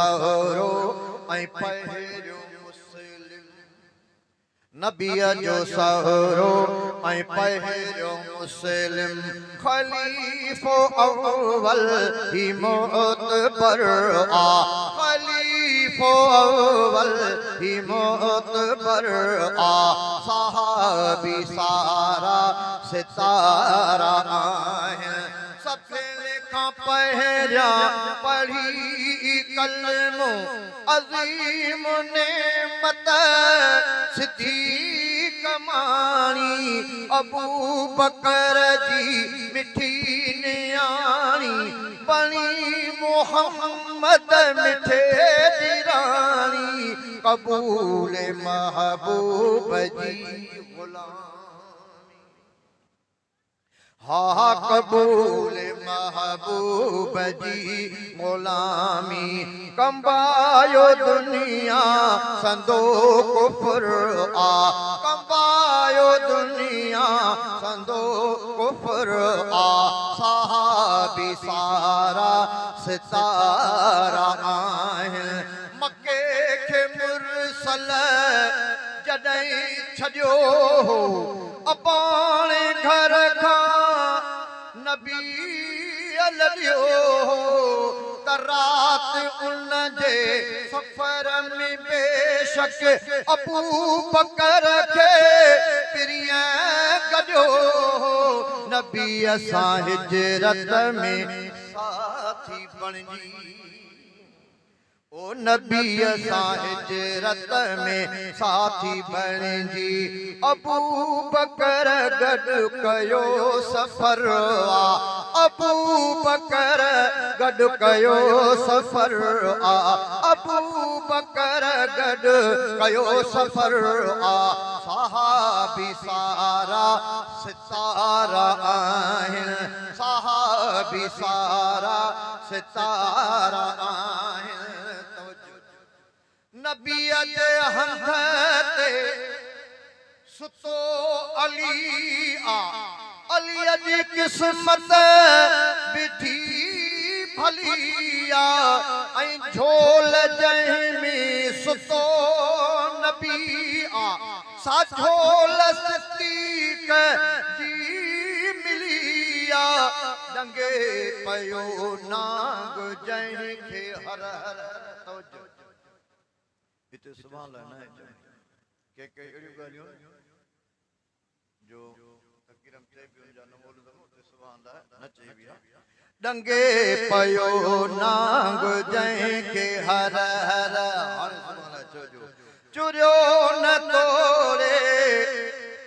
सारो ऐं पहिरियों मुस्लिम नबीअ जो सारो ऐं पहिरियों मुस्लिम खलीफ़ो अव्वल ही मोतबर आ खलीफ़ो अव्वल ही मोतबर आ सहाबी सारा सितारा आहिनि सभिनी खां पहिरियां पढ़ी कलमो अज़ीम नेमत सिद्दीक़ माणी अबू बकर जी मिठी नियाणी बणी मोहम्मद मिठे जी राणी कबूल महबूब जी गुलामी हा कबूल महबूब जी गुलामी कंबायो दुनिया संदो कुफर आ कंबायो दुनिया संदो कुफर आ सहाबी सारा सितारा आहिनि मक्के खे मुरसल जॾहिं छॾियो अपाणे घर खां नबी लॾियो त रात उन जे सफ़र में बेशक अबू बकर खे पिरियां गॾियो नबी सां हिजरत में साथी बणिजी ओ नबी सां हिजरत में साथी बणिजी अबू बकर गॾु कयो सफ़र आ अबू बकर गॾु कयो सफ़र आ अबू बकर गॾु कयो सफ़र आ सहाबी सारा सितारा आहिनि सहाबी सारा सितारा आहिनि नबीअ जे हंध ते सुतो अली आ अलीअ जी क़िस्मत बिठी भली आ ऐं झोल जंहिं में सुतो नबी आ सा झोल सिद्दीक़ जी मिली आ डंगे पयो नांग जंहिं खे हर हर तवजो इते सुभान अल्लाह न के अहिड़ियूं ॻाल्हियूं जो तकरीरम चई बि हुन जा न मोलदम उते सुभान अल्लाह न चई बि आहे डंगे पयो नांग जंहिंखे हर हर हाणे सुभान अल्लाह चइजो चुरियो न तोड़े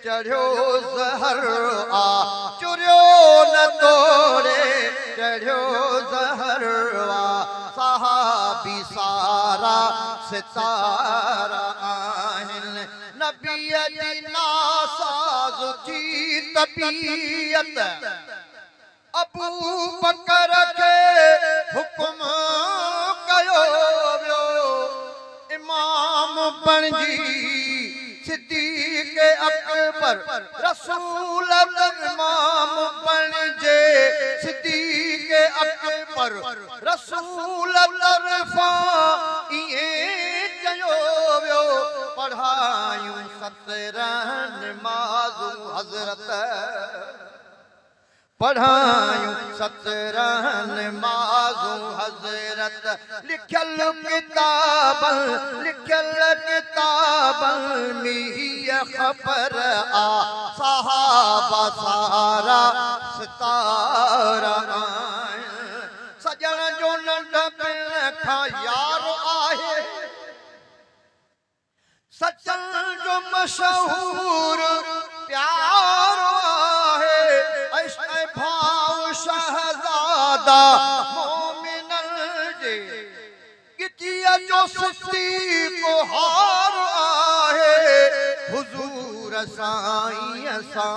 चढ़ियो ज़हर आ चुरियो न तोड़े चढ़ियो ज़हर आ सहाबी सारा सितारा आहिनि नबीअ जी नासाज़ जी तबीयत अबू बकर खे हुकुम कयो वियो इमाम बणिजी सिद्दीक़ अकबर रसूल इमाम बणिजे सिद्दीक़ अकबर रसूल तरफ़ां इएं चयो वियो पढ़ायूं 17 नमाज़ूं हज़रत पढ़ायूं 17 नमाज़ूं हज़रत लिखियल किताबनि में ख़बर आ सहाबा सारा सितारा सजण जो नंढपण खां यार आहे सचन जो मशहूर प्यार आहे ऐं भाव शहज़ादा मोमिनन जे गिटीअ जो सिद्दीक़ हार आहे हुज़ूर साईं सां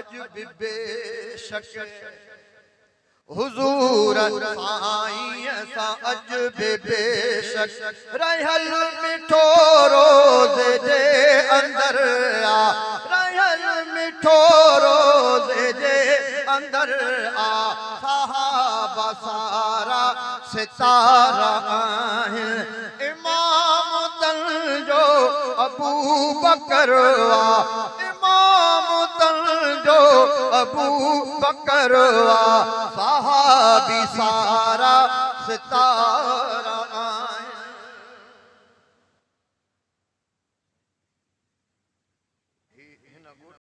अॼु बि बेशक हुज़ूर साईं सां अॼु बि बेशक रहियल मिठो रोज़े जे अंदर आ रहियल मिठो रोज़े जे अंदर आ सहाबा सारा सितारा आहिनि इमाम तंजो अबू बकर इमाम तंजो अबू बकर सहाबी सारा सितारा